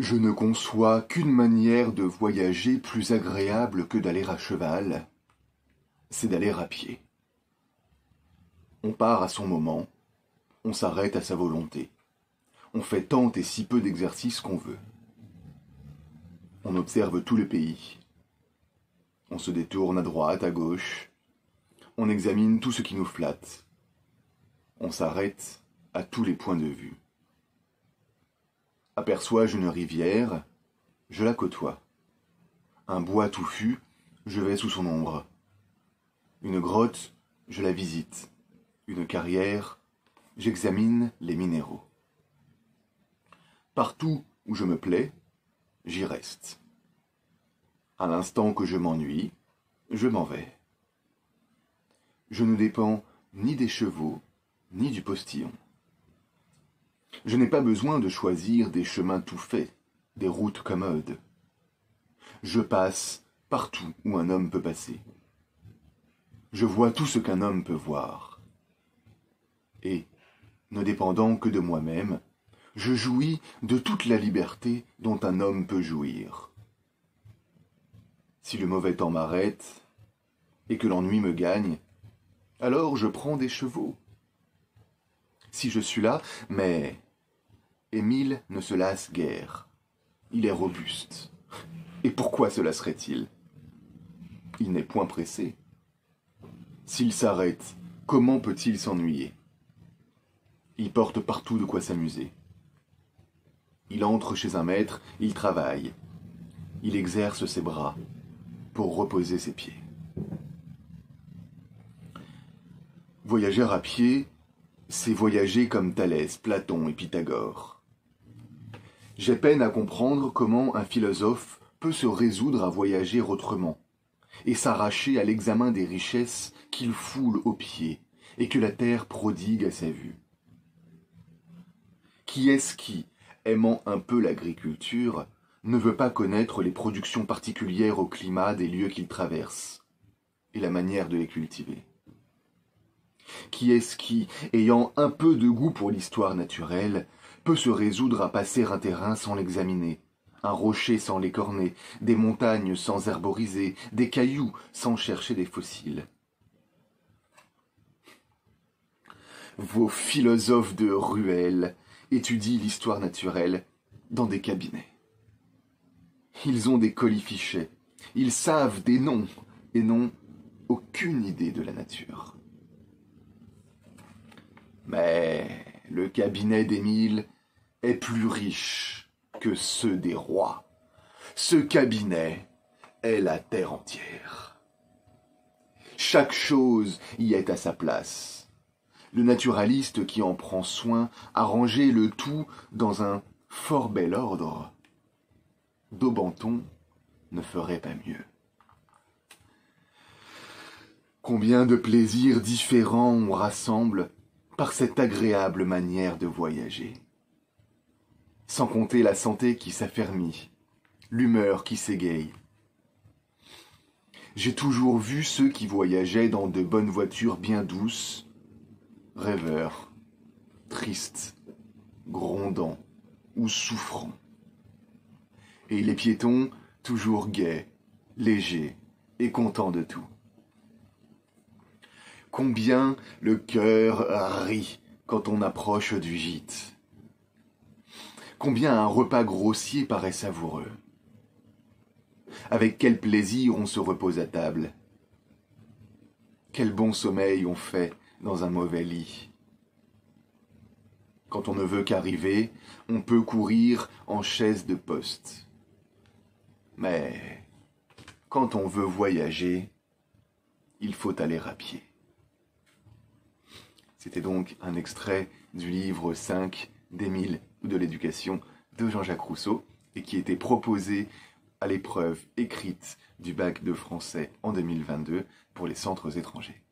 Je ne conçois qu'une manière de voyager plus agréable que d'aller à cheval, c'est d'aller à pied. On part à son moment, on s'arrête à sa volonté. On fait tant et si peu d'exercices qu'on veut. On observe tout le pays. On se détourne à droite, à gauche. On examine tout ce qui nous flatte. On s'arrête à tous les points de vue. Aperçois-je une rivière, je la côtoie. Un bois touffu, je vais sous son ombre. Une grotte, je la visite. Une carrière, j'examine les minéraux. Partout où je me plais, j'y reste. À l'instant que je m'ennuie, je m'en vais. Je ne dépends ni des chevaux, ni du postillon. Je n'ai pas besoin de choisir des chemins tout faits, des routes commodes. Je passe partout où un homme peut passer. Je vois tout ce qu'un homme peut voir. Et, ne dépendant que de moi-même, je jouis de toute la liberté dont un homme peut jouir. Si le mauvais temps m'arrête et que l'ennui me gagne, alors je prends des chevaux. Si je suis là, mais Émile ne se lasse guère. Il est robuste. Et pourquoi se lasserait-il? Il n'est point pressé. S'il s'arrête, comment peut-il s'ennuyer? Il porte partout de quoi s'amuser. Il entre chez un maître, il travaille. Il exerce ses bras pour reposer ses pieds. Voyager à pied, c'est voyager comme Thalès, Platon et Pythagore. J'ai peine à comprendre comment un philosophe peut se résoudre à voyager autrement et s'arracher à l'examen des richesses qu'il foule aux pieds et que la terre prodigue à sa vue. Qui est-ce qui, aimant un peu l'agriculture, ne veut pas connaître les productions particulières au climat des lieux qu'il traverse et la manière de les cultiver? Qui est-ce qui, ayant un peu de goût pour l'histoire naturelle, peut se résoudre à passer un terrain sans l'examiner, un rocher sans l'écorner, des montagnes sans herboriser, des cailloux sans chercher des fossiles? Vos philosophes de ruelles étudient l'histoire naturelle dans des cabinets. Ils ont des colifichets, ils savent des noms et n'ont aucune idée de la nature. Mais le cabinet d'Émile est plus riche que ceux des rois. Ce cabinet est la terre entière. Chaque chose y est à sa place. Le naturaliste qui en prend soin a rangé le tout dans un fort bel ordre. Daubenton ne ferait pas mieux. Combien de plaisirs différents on rassemble par cette agréable manière de voyager. Sans compter la santé qui s'affermit, l'humeur qui s'égaye. J'ai toujours vu ceux qui voyageaient dans de bonnes voitures bien douces, rêveurs, tristes, grondants ou souffrants. Et les piétons toujours gais, légers et contents de tout. Combien le cœur rit quand on approche du gîte. Combien un repas grossier paraît savoureux. Avec quel plaisir on se repose à table. Quel bon sommeil on fait dans un mauvais lit. Quand on ne veut qu'arriver, on peut courir en chaise de poste. Mais quand on veut voyager, il faut aller à pied. C'était donc un extrait du livre 5 d'Émile ou de l'éducation de Jean-Jacques Rousseau et qui était proposé à l'épreuve écrite du bac de français en 2022 pour les centres étrangers.